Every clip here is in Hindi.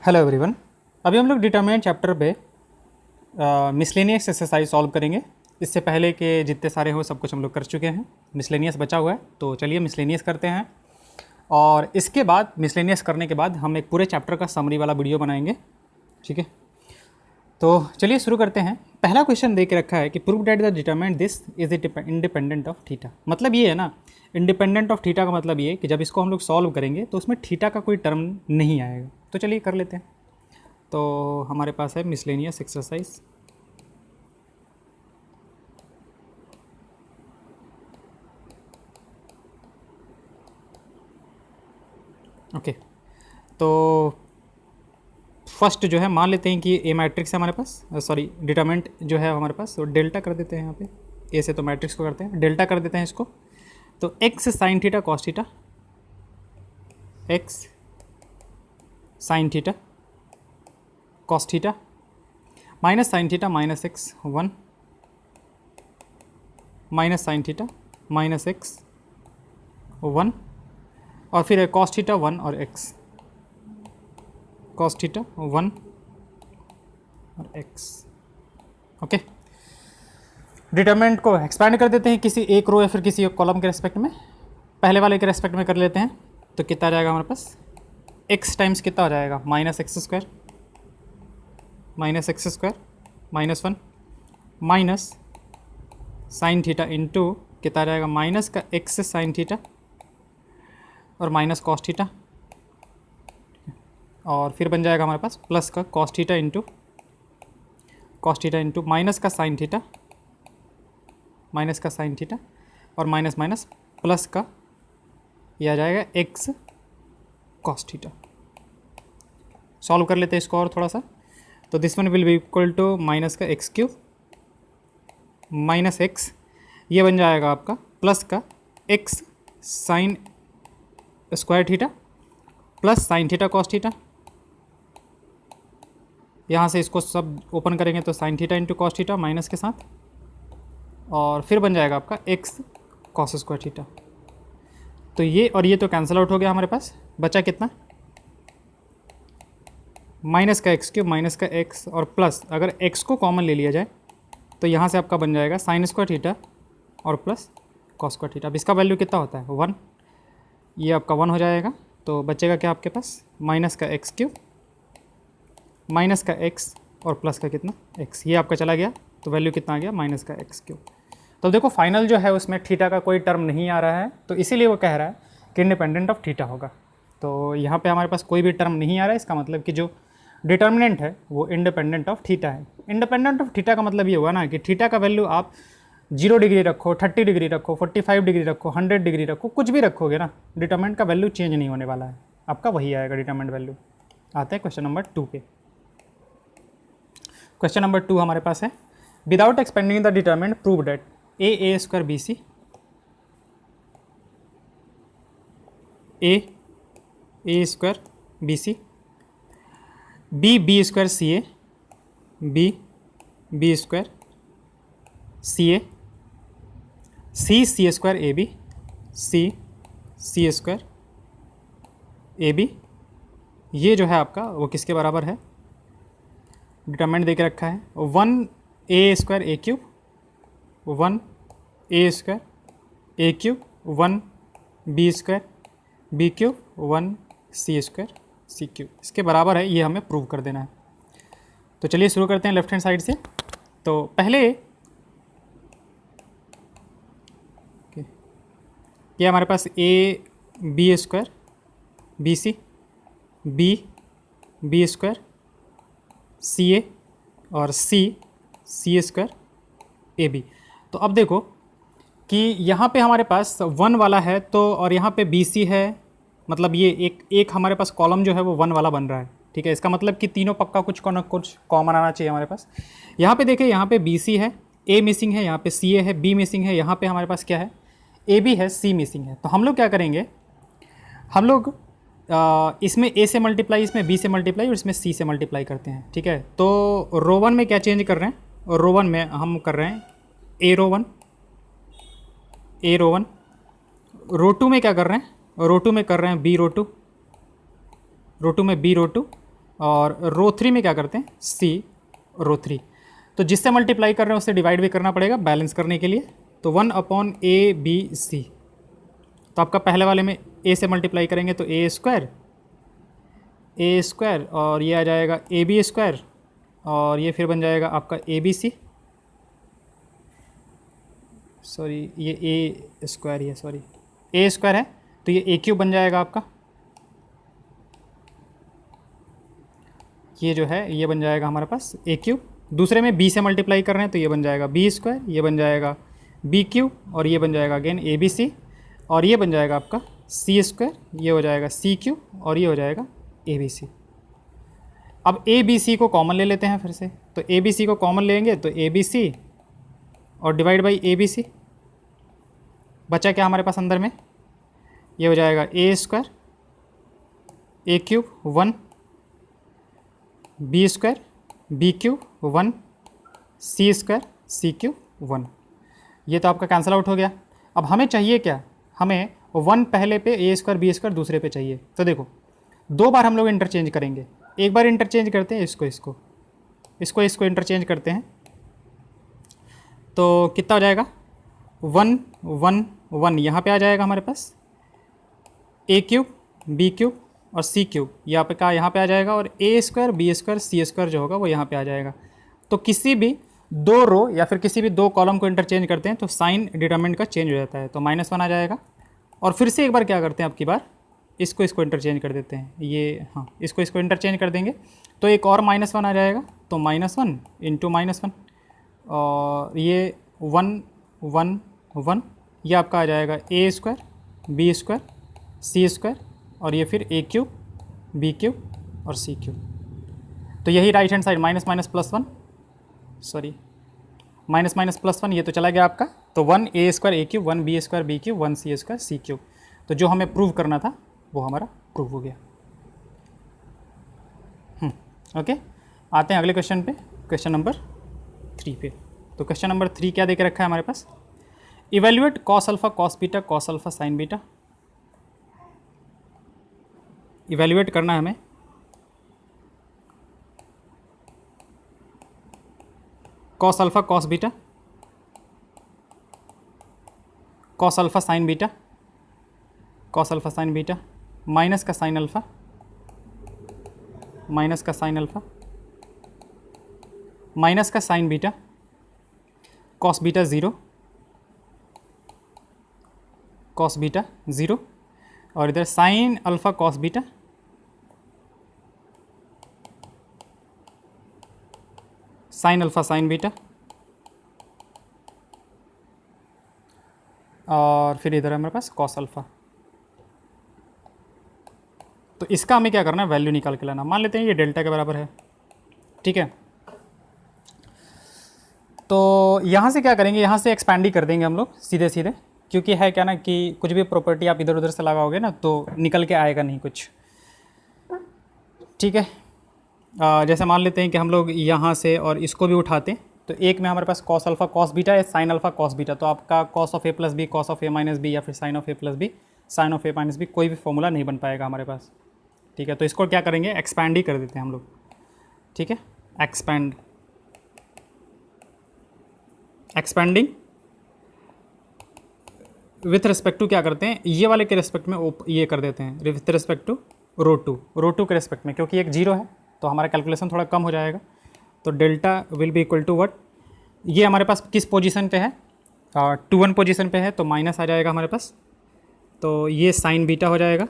Hello everyone. अभी हम लोग डिटरमिनेंट चैप्टर पे मिसलेनियस एक्सरसाइज सॉल्व करेंगे। इससे पहले के जितने सारे हो सब कुछ हम लोग कर चुके हैं। मिसलेनियस बचा हुआ है, तो चलिए मिसलेनियस करते हैं। और इसके बाद मिसलेनियस करने के बाद हम एक पूरे चैप्टर का समरी वाला वीडियो बनाएंगे, ठीक है। तो चलिए शुरू करते हैं। पहला क्वेश्चन दे के रखा है कि prove that the determinant this is independent of theta. मतलब ये है ना, इंडिपेंडेंट ऑफ थीटा का मतलब ये कि जब इसको हम लोग सॉल्व करेंगे तो उसमें थीटा का कोई टर्म नहीं आएगा। तो चलिए कर लेते हैं। तो हमारे पास है मिसलेनियस एक्सरसाइज। ओके, तो फर्स्ट जो है मान लेते हैं कि ए मैट्रिक्स है हमारे पास, सॉरी डिटरमिनेंट जो है हमारे पास, तो डेल्टा कर देते हैं यहाँ पे। ए से तो मैट्रिक्स को करते हैं, डेल्टा कर देते हैं इसको। तो x sign theta cos theta, x sign theta cos theta minus sine theta minus x 1 minus sine theta minus x 1 और फिर है कॉस थीटा 1 और एक्स, कॉस थीटा 1 और एक्स। ओके, डिटरमिनेंट को एक्सपैंड कर देते हैं किसी एक रो या फिर किसी एक कॉलम के रेस्पेक्ट में। पहले वाले के रेस्पेक्ट में कर लेते हैं, तो कितना आ जाएगा हमारे पास, एक्स टाइम्स कितना हो जाएगा, minus x square minus 1 minus sign theta into कितना आ जाएगा, माइनस का एक्स साइन थीटा और माइनस कॉस थीटा, और फिर बन जाएगा हमारे पास प्लस का कॉस थीटा इंटू माइनस का साइन थीटा और माइनस माइनस प्लस का यह आ जाएगा एक्स कॉस थीटा। सॉल्व कर लेते हैं इसको और थोड़ा सा। तो this one will be equal to minus का एक्स क्यूब माइनस एक्स, ये बन जाएगा आपका प्लस का x sine square theta plus sine theta cos theta. यहाँ से इसको सब ओपन करेंगे तो sine theta into cos theta minus के साथ, और फिर बन जाएगा आपका एक्स कॉस स्क्वायर थीटा। तो ये और ये तो कैंसिल आउट हो गया, हमारे पास बचा कितना, माइनस का एक्स क्यूब माइनस का एक्स और प्लस, अगर एक्स को कॉमन ले लिया जाए तो यहाँ से आपका बन जाएगा साइन स्क्वायर थीटा और प्लस कॉस स्क्वायर थीटा। अब इसका वैल्यू कितना होता है, 1, ये आपका 1 हो जाएगा। तो बचेगा क्या आपके पास, माइनस का एक्स क्यूब माइनस का एक्स और प्लस का कितना एक्स, ये आपका चला गया। तो वैल्यू कितना आ गया, माइनस का एक्स क्यूब। तो देखो फाइनल जो है उसमें थीटा का कोई टर्म नहीं आ रहा है, तो इसीलिए वो कह रहा है कि इंडिपेंडेंट ऑफ थीटा होगा। तो यहाँ पे हमारे पास कोई भी टर्म नहीं आ रहा है, इसका मतलब कि जो डिटर्मिनेंट है वो इंडिपेंडेंट ऑफ थीटा है। इंडिपेंडेंट ऑफ थीटा का मतलब ये हुआ ना कि थीटा का वैल्यू आप 0 डिग्री रखो, 30 डिग्री रखो, 45 डिग्री रखो, 100 डिग्री रखो, कुछ भी रखोगे ना, डिटरमिनेंट का वैल्यू चेंज नहीं होने वाला है, आपका वही आएगा डिटरमिनेंट वैल्यू। आते हैं क्वेश्चन नंबर 2 पे। क्वेश्चन नंबर 2 हमारे पास है, without expanding the determinant prove that a square B c, a square B C, B square C a, B square C a, c square a B, c square a b, ये जो है आपका वो किसके बराबर है, डिटरमिनेंट दे के रखा है 1 A square A cube, 1 A square A cube, 1 B square B cube, 1 C square C cube, इसके बराबर है। ये हमें प्रूव कर देना है। तो चलिए शुरू करते हैं लेफ्ट हैंड साइड से। तो पहले ये हमारे पास A B square B C, B square C A और सी स्क्वायर ए बी। तो अब देखो कि यहाँ पे हमारे पास 1 वाला है, तो और यहाँ पे बी सी है, मतलब ये एक हमारे पास कॉलम जो है वो 1 वाला बन रहा है, ठीक है। इसका मतलब कि तीनों पक्का कुछ कॉमन आना चाहिए हमारे पास। यहाँ पे देखिए, यहाँ पे बी सी है, ए मिसिंग है, यहाँ पे सी ए है, बी मिसिंग है, यहाँ पे हमारे पास क्या है, ए बी है, सी मिसिंग है। तो हम लोग क्या करेंगे, हम लोग इसमें ए से मल्टीप्लाई, इसमें बी से मल्टीप्लाई और इसमें सी से मल्टीप्लाई करते हैं, ठीक है। तो रो 1 में क्या चेंज कर रहे हैं, रो 1 में हम कर रहे हैं ए रो 1, रो 2 में क्या कर रहे हैं, रो 2 में कर रहे हैं बी रो 2, रो 2 में बी रो 2, और रो 3 में क्या करते हैं, सी रो 3। तो जिससे मल्टीप्लाई कर रहे हैं उससे डिवाइड भी करना पड़ेगा बैलेंस करने के लिए। तो 1/a/b/c। तो आपका पहले वाले में a से मल्टीप्लाई करेंगे तो a² और ये आ जाएगा ab² और ये फिर बन जाएगा आपका abc, सॉरी ये a² ही है, सॉरी a² है तो ये a³ बन जाएगा आपका, ये जो है ये बन जाएगा हमारे पास a³। दूसरे में b से मल्टीप्लाई कर रहे हैं तो ये बन जाएगा b², ये बन जाएगा b³ और ये बन जाएगा अगेन abc और ये बन जाएगा आपका c², ये हो जाएगा c³ और ये हो जाएगा abc। अब abc को कॉमन ले लेते हैं फिर से, तो abc को कॉमन लेंगे तो abc और डिवाइड बाई abc, बचा क्या हमारे पास अंदर में, ये हो जाएगा a² a³ 1 b² b³ 1 c² c³ 1। ये तो आपका कैंसिल आउट हो गया। अब हमें चाहिए क्या, हमें 1 पहले पे a² b² दूसरे पे चाहिए। तो देखो 2 बार हम लोग इंटरचेंज करेंगे, एक बार इंटरचेंज करते हैं इसको इंटरचेंज करते हैं तो कितना हो जाएगा 1 1 1 यहाँ पे आ जाएगा हमारे पास a³ b³ और c³ यहाँ पे का यहाँ पे आ जाएगा और a² b² c² जो होगा वो यहाँ पे आ जाएगा। तो किसी भी 2 रो या फिर किसी भी 2 कॉलम को इंटरचेंज करते हैं तो साइन डिटरमिनेंट का चेंज हो जाता है, तो -1 आ जाएगा। और फिर से एक बार क्या करते हैं, अब की बार इसको इंटरचेंज कर देते हैं, ये हाँ इसको इंटरचेंज कर देंगे तो एक और -1 आ जाएगा, तो -1 इंटू -1 और ये 1 1 1 ये आपका आ जाएगा a² b² c² और ये फिर a³ b³ और c³। तो यही राइट हैंड साइड -++1 सॉरी -++1 ये तो चला गया आपका, तो 1 a² a³ 1 b² b³ 1 c² c³। तो जो हमें प्रूव करना था वो हमारा प्रूव हो गया। ओके, आते हैं अगले क्वेश्चन पे, क्वेश्चन नंबर 3 पे। तो क्वेश्चन नंबर 3 क्या दे के रखा है हमारे पास, evaluate cos alpha cos beta cos alpha sine beta. Evaluate करना है हमें cos alpha cos beta cos alpha sine beta cos alpha sine beta minus का साइन अल्फा माइनस का साइन अल्फा माइनस का sine beta cos beta 0 cos beta 0 और इधर sine alpha cos beta sine alpha sine beta और फिर इधर हमारे पास कॉस अल्फा। तो इसका हमें क्या करना है, वैल्यू निकाल के लाना। मान लेते हैं ये डेल्टा के बराबर है, ठीक है। तो यहाँ से क्या करेंगे, यहाँ से एक्सपैंड ही कर देंगे हम लोग सीधे सीधे, क्योंकि है क्या ना कि कुछ भी प्रॉपर्टी आप इधर उधर से लगाओगे ना तो निकल के आएगा नहीं कुछ, ठीक है। जैसे मान लेते हैं कि हम लोग यहाँ से और इसको भी उठाते हैं, तो एक में हमारे पास कॉस अल्फा कॉस बीटा है, साइन अल्फा कॉस बीटा, तो आपका cos of a plus b cos of a minus b या फिर sine of a plus b sine of a minus b, कोई भी फॉर्मूला नहीं बन पाएगा हमारे पास, ठीक है। तो इसको क्या करेंगे, एक्सपैंड ही कर देते हैं हम लोग, ठीक है। एक्सपैंडिंग विथ रिस्पेक्ट टू क्या करते हैं, ये वाले के रिस्पेक्ट में ये कर देते हैं with respect to row two के रिस्पेक्ट में, क्योंकि एक 0 है तो हमारा कैलकुलेशन थोड़ा कम हो जाएगा। तो delta will be equal to what, ये हमारे पास किस पोजीशन पे है, 2 1 पोजीशन पे है, तो माइनस आ जाएगा हमारे पास। तो ये साइन बीटा हो जाएगा,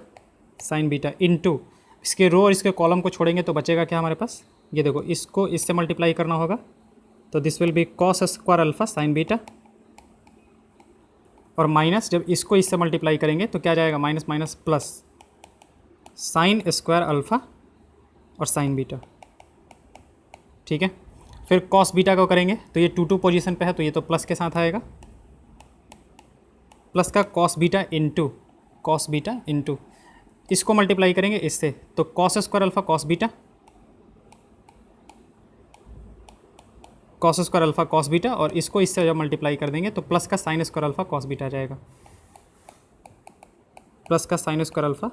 साइन बीटा इनटू इसके रो और इसके कॉलम को छोड़ेंगे तो बचेगा क्या हमारे पास, ये देखो इसको इससे मल्टीप्लाई करना होगा, तो this will be cos square alpha sine beta और माइनस जब इसको इससे मल्टीप्लाई करेंगे तो क्या जाएगा, minus minus plus sine square alpha और साइन बीटा, ठीक है। फिर कॉस बीटा को करेंगे तो ये 2 2 पोजीशन पे है तो ये तो प्लस के साथ आएगा, प्लस का कॉस बीटा इंटू इसको मल्टीप्लाई करेंगे इससे, तो cos square alpha cos beta और इसको इससे जब मल्टीप्लाई कर देंगे तो प्लस का sine square alpha cos beta आ जाएगा, प्लस का sine square alpha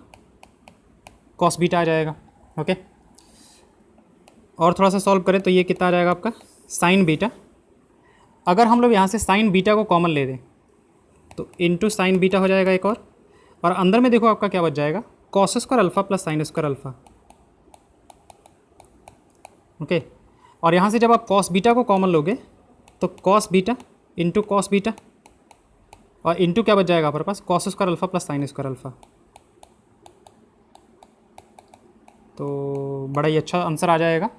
cos beta आ जाएगा, ओके। और थोड़ा सा सॉल्व करें तो ये कितना आ जाएगा आपका साइन बीटा। अगर हम लोग यहाँ से साइन बीटा को कॉमन ले दें तो इंटू साइन बीटा हो जाएगा एक और अंदर में देखो आपका क्या बच जाएगा cos square alpha plus sine square alpha. Okay, और यहाँ से जब आप कॉस बीटा को कॉमन लोगे तो cos beta into cos beta और इंटू क्या बच जाएगा हमारे पास cos square alpha plus sine square alpha. तो बड़ा ही अच्छा आंसर आ जाएगा,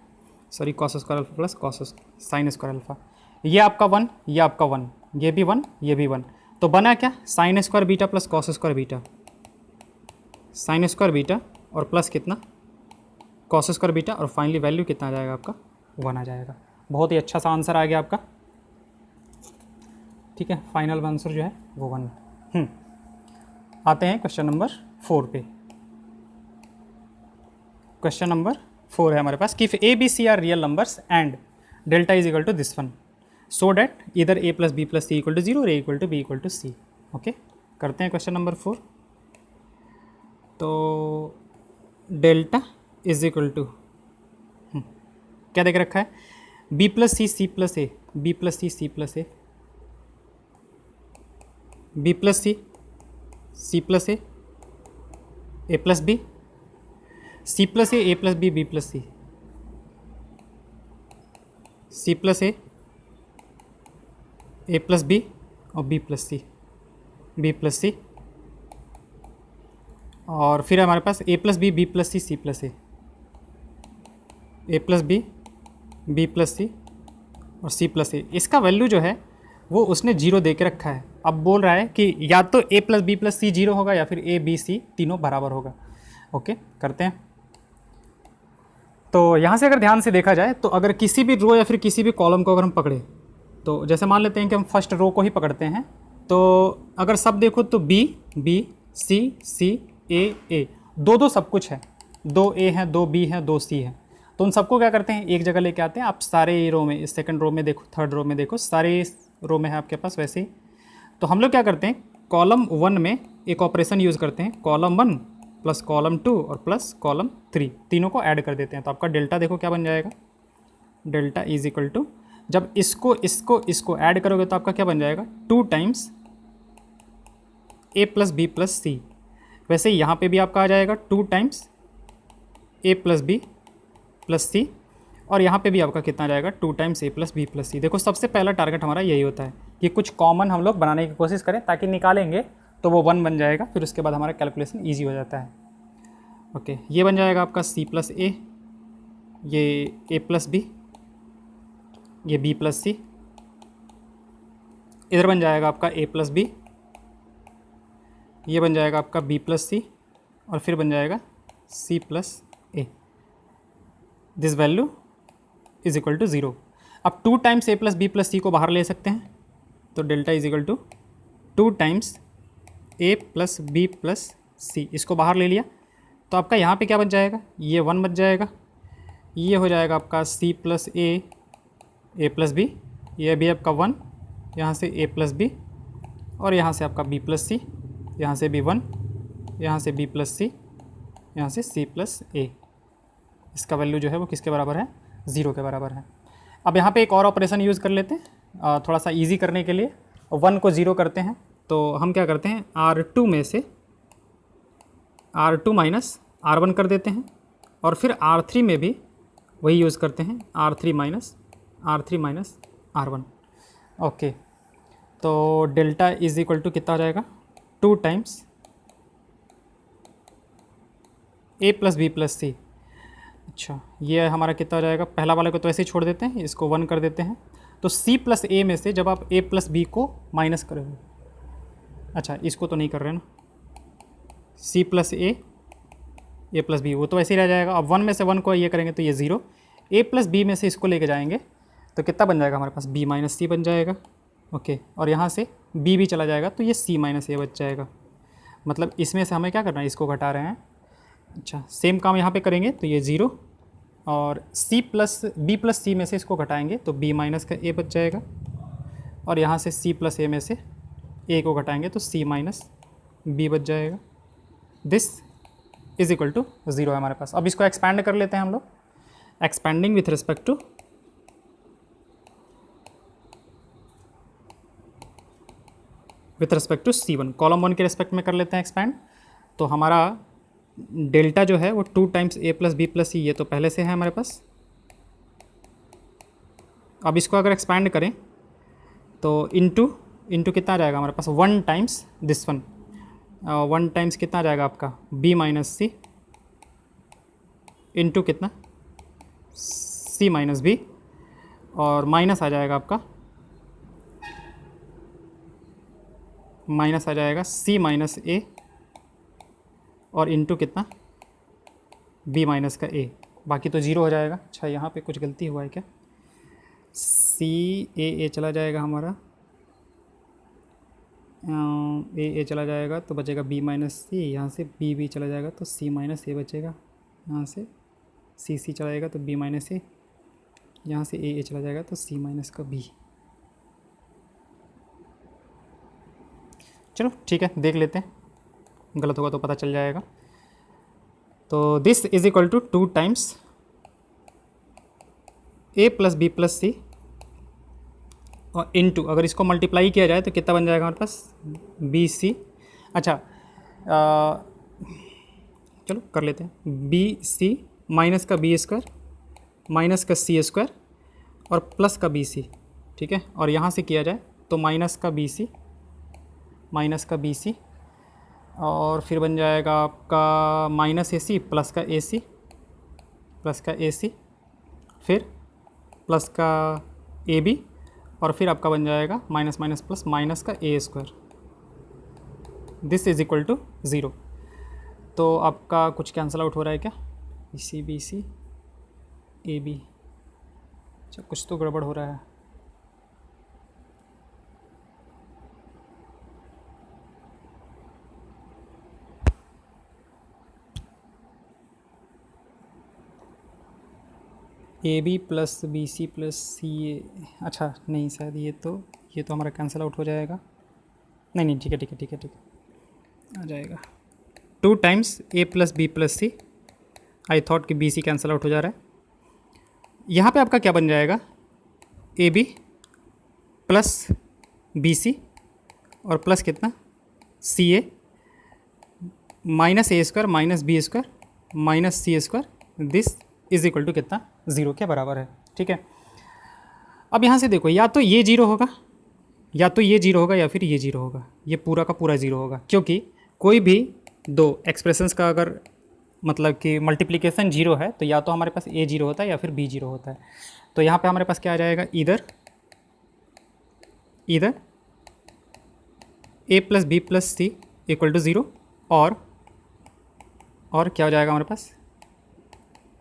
sorry cos square alpha plus cos sine square alpha. ये आपका 1, ये आपका 1, ये भी 1, ये भी 1, तो बना क्या sine square beta plus cos square beta, sine square beta और प्लस कितना कॉस स्क्वायर बीटा और फाइनली वैल्यू कितना आ जाएगा आपका 1 आ जाएगा। बहुत ही अच्छा सा आंसर आ गया आपका। ठीक है, फाइनल आंसर जो है वो 1। आते हैं क्वेश्चन नंबर 4 पे। क्वेश्चन नंबर 4 है हमारे पास कि if A B C are real numbers and delta is equal to this one so that इधर A plus B plus C equal to 0 और A equal to B equal to C. Okay, करते हैं क्वेश्चन नंबर 4। तो डेल्टा इज इक्वल टू क्या देख रखा है B plus C C plus A, B plus C C plus A, B plus C C plus A plus B, C plus A plus B B plus C plus A plus B और B plus C, B plus C, और फिर हमारे पास A plus B plus C plus A plus B plus C और सी प्लस ए। इसका वैल्यू जो है वो उसने 0 दे के रखा है। अब बोल रहा है कि या तो ए प्लस बी प्लस सी 0 होगा या फिर ए बी सी तीनों बराबर होगा। ओके, करते हैं। तो यहाँ से अगर ध्यान से देखा जाए तो अगर किसी भी रो या फिर किसी भी कॉलम को अगर हम पकड़े तो जैसे मान लेते हैं कि हम फर्स्ट रो को ही पकड़ते हैं, तो अगर सब देखो तो बी बी सी ए दो सब कुछ है, 2 ए हैं 2 बी हैं 2 सी हैं, तो उन सबको क्या करते हैं एक जगह लेके आते हैं। आप सारे रो में, सेकंड रो में देखो, थर्ड रो में देखो, सारे रो में है आपके पास वैसे ही। तो हम लोग क्या करते हैं कॉलम 1 में एक ऑपरेशन यूज़ करते हैं, कॉलम 1 प्लस कॉलम 2 और प्लस कॉलम 3, तीनों को ऐड कर देते हैं। तो आपका डेल्टा देखो क्या बन जाएगा, डेल्टा इज इक्वल टू, जब इसको ऐड करोगे तो आपका क्या बन जाएगा 2 times A plus B plus सी। वैसे ही यहाँ पे भी आपका आ जाएगा 2 times A plus B plus C, और यहाँ पे भी आपका कितना आ जाएगा 2 times A plus B plus सी। देखो सबसे पहला टारगेट हमारा यही होता है कि कुछ कॉमन हम लोग बनाने की कोशिश करें ताकि निकालेंगे तो वो 1 बन जाएगा, फिर उसके बाद हमारा कैलकुलेशन ईजी हो जाता है। ओके, ये बन जाएगा आपका सी प्लस ए, ये ए प्लस बी, ये बी प्लस सी, इधर बन जाएगा आपका ए प्लस बी, ये बन जाएगा आपका बी प्लस सी, और फिर बन जाएगा C plus A. This value is equal to 0। अब 2 times A plus B plus C को बाहर ले सकते हैं, तो delta is equal to 2 times A plus B plus C, इसको बाहर ले लिया तो आपका यहाँ पे क्या बच जाएगा, ये 1 बच जाएगा, ये हो जाएगा आपका सी प्लस ए प्लस बी, ये भी आपका 1, यहाँ से ए प्लस बी, और यहाँ से आपका बी प्लस सी, यहाँ से भी 1, यहाँ से बी प्लस सी, यहाँ से सी प्लस ए। इसका वैल्यू जो है वो किसके बराबर है, 0 के बराबर है। अब यहाँ पे एक और ऑपरेशन यूज़ कर लेते हैं थोड़ा सा इजी करने के लिए। 1 को 0 करते हैं तो हम क्या करते हैं R2 में से R2 माइनस R1 कर देते हैं, और फिर R3 में भी वही यूज़ करते हैं R3 माइनस R1। ओके, तो डेल्टा इज इक्वल टू कितना हो जाएगा 2 times A plus B plus सी। अच्छा, ये हमारा कितना हो जाएगा, पहला वाले को तो ऐसे ही छोड़ देते हैं, इसको 1 कर देते हैं। तो सी प्लस ए में से जब आप ए प्लस बी को माइनस करोगे, अच्छा इसको तो नहीं कर रहे ना, सी प्लस ए प्लस बी वो तो ऐसे ही रह जाएगा। अब 1 में से 1 को ये करेंगे तो ये 0, ए प्लस बी में से इसको लेके जाएंगे तो कितना बन जाएगा हमारे पास बी माइनस सी बन जाएगा। ओके, और यहाँ से बी भी चला जाएगा तो ये सी माइनस ए बच जाएगा। मतलब इसमें से हमें क्या करना है, इसको घटा रहे हैं। अच्छा, सेम काम यहाँ पे करेंगे तो ये 0, और सी प्लस बी प्लस सी में से इसको घटाएंगे तो बी माइनस का ए बच जाएगा, और यहाँ से सी प्लस ए में से ए को घटाएंगे तो सी माइनस बी बच जाएगा। दिस इज इक्वल टू 0 है हमारे पास। अब इसको एक्सपैंड कर लेते हैं हम लोग, expanding with respect to C1, column 1 के रिस्पेक्ट में कर लेते हैं एक्सपैंड। तो हमारा डेल्टा जो है वो 2 times A plus B plus C, ये तो पहले से है हमारे पास। अब इसको अगर एक्सपैंड करें तो इंटू कितना आ जाएगा हमारे पास, 1 टाइम्स दिस वन, 1 टाइम्स कितना आ जाएगा आपका B माइनस C इंटू कितना C माइनस B, और माइनस आ जाएगा आपका, माइनस आ जाएगा C माइनस A और इंटू कितना B माइनस का A, बाकी तो ज़ीरो हो जाएगा। अच्छा यहाँ पे कुछ गलती हुआ है क्या, A चला जाएगा हमारा, A चला जाएगा तो बचेगा B माइनस C, यहाँ से B चला जाएगा तो C माइनस A बचेगा, यहाँ से C चला जाएगा तो B माइनस A, यहाँ से A चला जाएगा तो C माइनस का B। चलो ठीक है, देख लेते हैं, गलत होगा तो पता चल जाएगा। तो this is equal to 2 times A plus B plus C और इनटू, अगर इसको मल्टीप्लाई किया जाए तो कितना बन जाएगा हमारे पास BC। अच्छा चलो कर लेते हैं, BC माइनस का B स्क्वायर माइनस का C स्क्वायर और प्लस का BC, ठीक है। और यहाँ से किया जाए तो माइनस का BC और फिर बन जाएगा आपका माइनस AC प्लस का AC फिर प्लस का AB और फिर आपका बन जाएगा माइनस माइनस प्लस माइनस का A square. This is equal to 0। तो आपका कुछ कैंसिल आउट हो रहा है क्या, BC AB, अच्छा कुछ तो गड़बड़ हो रहा है। AB plus BC plus CA, अच्छा नहीं शायद ये तो हमारा कैंसिल आउट हो जाएगा। नहीं ठीक है आ जाएगा 2 times A plus B plus C। I thought कि BC कैंसिल आउट हो जा रहा है। यहाँ पे आपका क्या बन जाएगा, AB प्लस BC और प्लस कितना CA minus A square minus B square minus C square, this is equal to कितना 0 के बराबर है, ठीक है। अब यहाँ से देखो, या तो ये 0 होगा या फिर ये 0 होगा, ये पूरा का पूरा 0 होगा, क्योंकि कोई भी दो एक्सप्रेशंस का अगर मतलब कि मल्टीप्लिकेशन 0 है तो या तो हमारे पास A 0 होता है या फिर B 0 होता है। तो यहाँ पे हमारे पास क्या आ जाएगा, इधर A plus B plus C equal to 0 और क्या हो जाएगा हमारे पास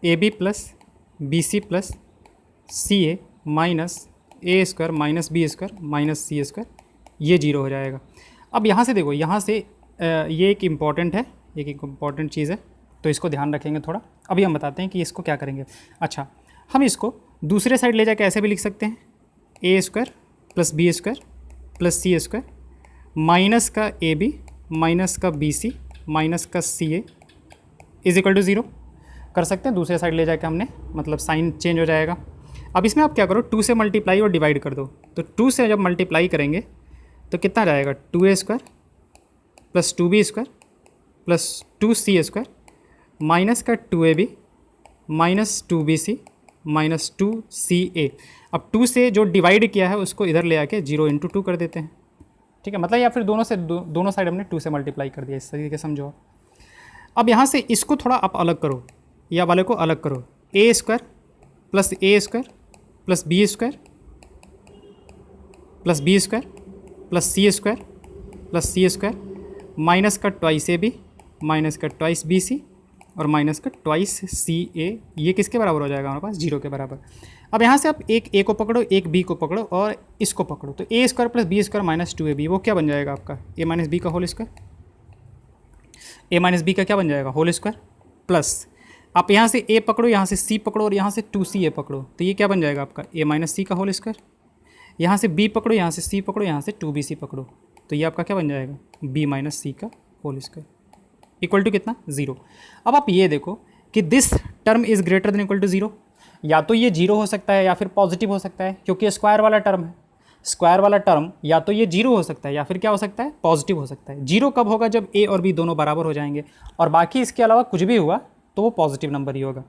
AB plus BC plus CA minus A square minus B square minus C square, ये 0 हो जाएगा। अब यहाँ से देखो, यहाँ से ये एक इम्पॉर्टेंट चीज़ है, तो इसको ध्यान रखेंगे थोड़ा। अभी हम बताते हैं कि इसको क्या करेंगे। अच्छा, हम इसको दूसरे साइड ले जाकर ऐसे भी लिख सकते हैं, A square plus B square plus C square minus का AB माइनस का BC माइनस का CA इज इक्वल टू 0 कर सकते हैं। दूसरे साइड ले जाके हमने मतलब साइन चेंज हो जाएगा। अब इसमें आप क्या करो, 2 से मल्टीप्लाई और डिवाइड कर दो। तो 2 से जब मल्टीप्लाई करेंगे तो कितना जाएगा, 2A square plus 2B square plus 2C square minus का 2AB minus 2BC minus 2CA। अब 2 से जो डिवाइड किया है उसको इधर ले आके 0 इंटू 2 कर देते हैं, ठीक है। मतलब या फिर दोनों साइड हमने 2 से मल्टीप्लाई कर दिया, इस तरीके से समझो। अब यहाँ से इसको थोड़ा आप अलग करो, या वाले को अलग करो, A square plus A square plus B square plus B square plus C square plus C square minus का ट्वाइस AB माइनस का ट्वाइस BC और माइनस का ट्वाइस CA, ये किसके बराबर हो जाएगा हमारे पास, 0 के बराबर। अब यहाँ से आप एक A को पकड़ो, एक B को पकड़ो और इसको पकड़ो, तो A square plus B square minus 2AB, वो क्या बन जाएगा आपका A माइनस B का whole square, A minus B का क्या बन जाएगा होल स्क्वायर, प्लस आप यहाँ से A पकड़ो, यहाँ से C पकड़ो और यहाँ से 2CA पकड़ो, तो ये क्या बन जाएगा आपका A माइनस C का होल स्क्वायर। यहाँ से B पकड़ो, यहाँ से C पकड़ो, यहाँ से 2BC पकड़ो, तो ये आपका क्या बन जाएगा B माइनस C का होल स्क्वायर इक्वल टू कितना 0। अब आप ये देखो कि this term is greater than equal to 0, या तो ये जीरो हो सकता है या फिर पॉजिटिव हो सकता है, क्योंकि स्क्वायर वाला टर्म है। स्क्वायर वाला टर्म या तो ये जीरो हो सकता है या फिर क्या हो सकता है, पॉजिटिव हो सकता है। जीरो कब होगा, जब ए और बी दोनों बराबर हो जाएंगे, और बाकी इसके अलावा कुछ भी हुआ तो वो पॉजिटिव नंबर ही होगा।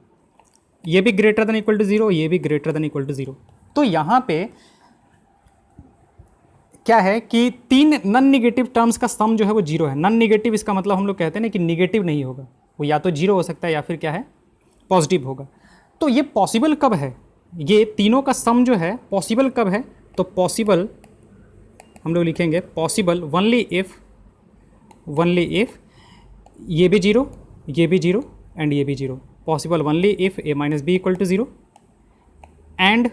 ये भी greater than equal to zero, ये भी greater than equal to zero. तो यहाँ पे क्या है कि तीन नॉन निगेटिव टर्म्स का सम जो है वो जीरो है। नॉन निगेटिव इसका मतलब हम लोग कहते हैं ना कि निगेटिव नहीं होगा, वो या तो जीरो हो सकता है या फिर क्या है, पॉजिटिव होगा। तो ये पॉसिबल कब है, ये तीनों का सम जो है पॉसिबल कब है, तो पॉसिबल हम लोग लिखेंगे पॉसिबल ओनली इफ ये भी जीरो, ये भी जीरो एंड ये भी zero. Possible only if a minus b equal to zero and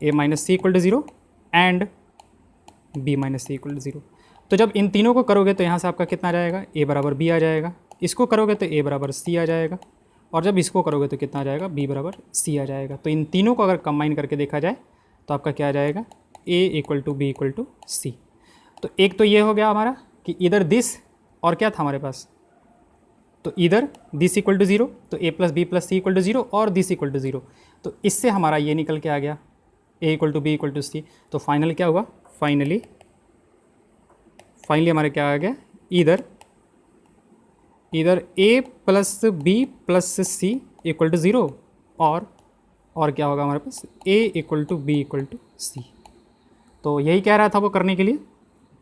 a minus c equal to zero and b minus c equal to zero. तो जब इन तीनों को करोगे तो यहाँ से आपका कितना आ जाएगा, a बराबर b आ जाएगा। इसको करोगे तो a बराबर c आ जाएगा, और जब इसको करोगे तो कितना आ जाएगा, b बराबर c आ जाएगा। तो इन तीनों को अगर कंबाइन करके देखा जाए तो आपका क्या आ जाएगा, a equal to B equal to C. तो एक तो ये हो गया हमारा कि इधर दिस, और क्या था हमारे पास, तो इधर दिस इक्वल टू जीरो, तो a plus B plus C equal to zero, और दिस इक्वल टू जीरो। तो इससे हमारा ये निकल के आ गया a equal to B equal to C. तो फाइनली क्या हुआ, फाइनली हमारे क्या आ गया, इधर a plus B plus C equal to zero, और क्या होगा हमारे पास, a equal to B equal to C. तो यही कह रहा था वो करने के लिए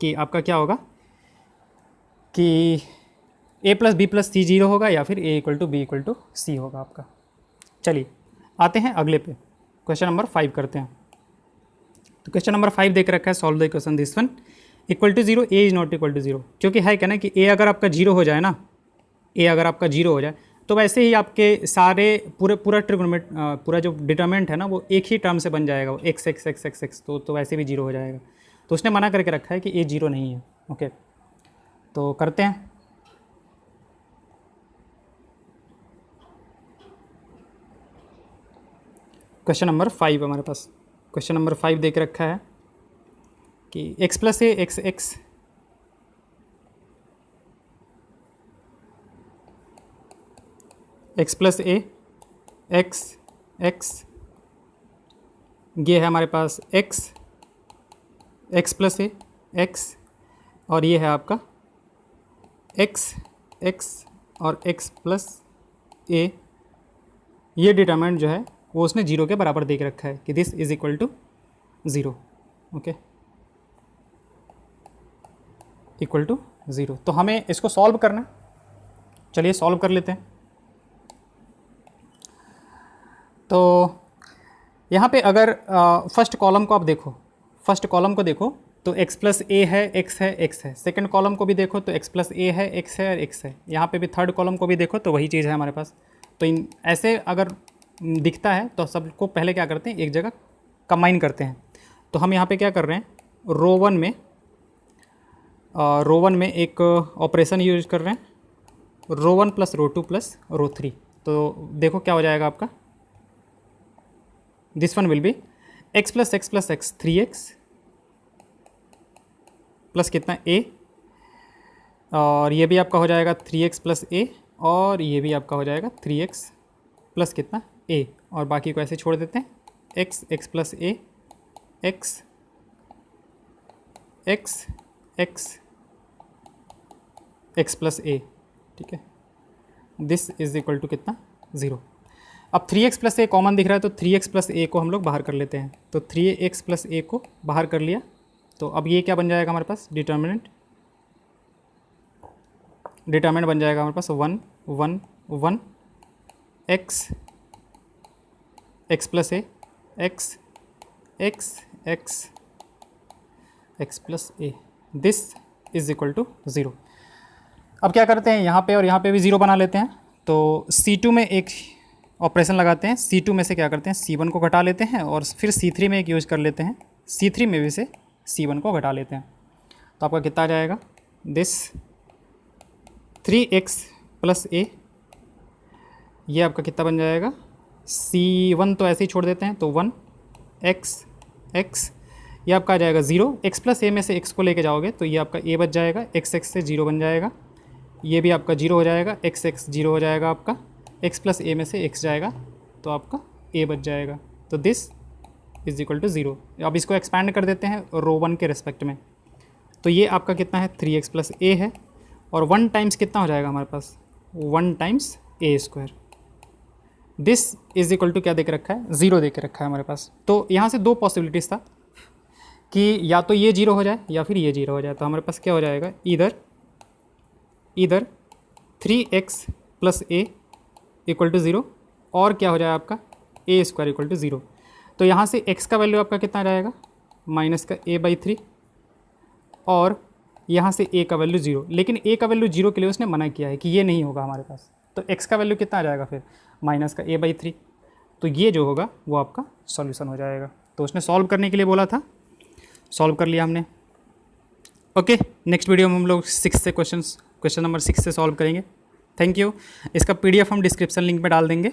कि आपका क्या होगा कि a plus B plus C zero होगा या फिर a equal to B equal to C होगा आपका। चलिए आते हैं अगले पे, क्वेश्चन नंबर 5 करते हैं। तो क्वेश्चन नंबर 5 देख रखा है, solve the equation this one equal to zero, a is not equal to zero. क्योंकि है क्या ना कि a अगर आपका जीरो हो जाए ना, a अगर आपका जीरो हो जाए तो वैसे ही आपके सारे पूरा ट्रिग्नोमेट पूरा जो डिटरमिनेंट है ना वो एक ही टर्म से बन जाएगा, वो x x x x x, तो वैसे भी जीरो हो जाएगा। तो उसने मना करके रखा है कि a जीरो नहीं है। ओके, तो करते हैं। क्वेश्चन नंबर 5 हमारे पास, क्वेश्चन नंबर 5 देख रखा है कि x प्लस ए एक्स एक्स एक्स प्लस ए एक्स एक्स, ये है हमारे पास एक्स प्लस ए एक्स, और ये है आपका एक्स और एक्स प्लस ए। ये डिटरमिनेंट जो है वो उसने जीरो के बराबर देख रखा है कि this is equal to zero. Okay, equal to zero. तो हमें इसको सॉल्व करना, चलिए सॉल्व कर लेते हैं। तो यहाँ पे अगर फर्स्ट कॉलम को आप देखो, फर्स्ट कॉलम को देखो तो x प्लस ए है, x है, x है। सेकंड कॉलम को भी देखो तो x प्लस ए है, x है और x है। यहाँ पे भी थर्ड कॉलम को भी देखो तो वही चीज़ है हमारे पास। तो इन ऐसे अगर दिखता है तो सबको पहले क्या करते हैं, एक जगह कंबाइन करते हैं। तो हम यहाँ पे क्या कर रहे हैं, रो वन में एक ऑपरेशन यूज कर रहे हैं, रो 1 प्लस रो 2 प्लस रो 3। तो देखो क्या हो जाएगा आपका, this one will B x plus x 3x plus कितना a, और ये भी आपका हो जाएगा 3x प्लस a, और ये भी आपका हो जाएगा 3x प्लस कितना a, और बाकी को ऐसे छोड़ देते हैं, x plus a x plus a। ठीक है, दिस इज इक्वल टू कितना, ज़ीरो। अब 3x प्लस ए कॉमन दिख रहा है तो 3x प्लस ए को हम लोग बाहर कर लेते हैं। तो 3x प्लस ए को बाहर कर लिया, तो अब ये क्या बन जाएगा हमारे पास, डिटर्मिनेंट बन जाएगा हमारे पास 1 1 1 x plus a x plus A, this is equal to zero. अब क्या करते हैं, यहाँ पे और यहाँ पे भी ज़ीरो बना लेते हैं। तो C2 में एक ऑपरेशन लगाते हैं, C2 में से क्या करते हैं, C1 को घटा लेते हैं, और फिर C3 में एक यूज़ कर लेते हैं, C3 में भी से C1 को घटा लेते हैं। तो आपका कितना आ जाएगा, दिस 3x प्लस ए, ये आपका कितना बन जाएगा, C1 तो ऐसे ही छोड़ देते हैं तो 1 x, ये आपका आ जाएगा ज़ीरो। x प्लस ए में से x को लेके जाओगे तो ये आपका a बच जाएगा, x से ज़ीरो बन जाएगा, ये भी आपका जीरो हो जाएगा, x जीरो हो जाएगा आपका, x प्लस ए में से x जाएगा, तो आपका ए बच जाएगा। तो दिस इज इक्वल टू 0। अब इसको एक्सपैंड कर देते हैं रो 1 के रिस्पेक्ट में, तो ये आपका कितना है 3x प्लस ए है, और 1 टाइम्स कितना हो जाएगा हमारे पास 1 times a square. This is equal to क्या दे के रखा है 0 दे के रखा है हमारे पास। तो यहाँ से दो पॉसिबिलिटीज़ था कि या तो ये 0 हो जाए या फिर ये 0 हो जाए। तो हमारे पास क्या हो जाएगा इधर 3x plus A equal to 0, और क्या हो जाए आपका ए स्क्वायर इक्वल टू 0। तो यहाँ से x का वैल्यू आपका कितना रहेगा माइनस का a/3, और यहाँ से a का वैल्यू 0। लेकिन a का वैल्यू 0 के लिए उसने मना किया है कि ये नहीं होगा हमारे पास। तो x का वैल्यू कितना आ जाएगा फिर माइनस का a/3। तो ये जो होगा वो आपका सॉल्यूशन हो जाएगा। तो उसने सॉल्व करने के लिए बोला था, सॉल्व कर लिया हमने। ओके, नेक्स्ट वीडियो में हम लोग 6 से क्वेश्चन नंबर 6 से सॉल्व करेंगे। Thank you. इसका PDF हम डिस्क्रिप्शन लिंक में डाल देंगे।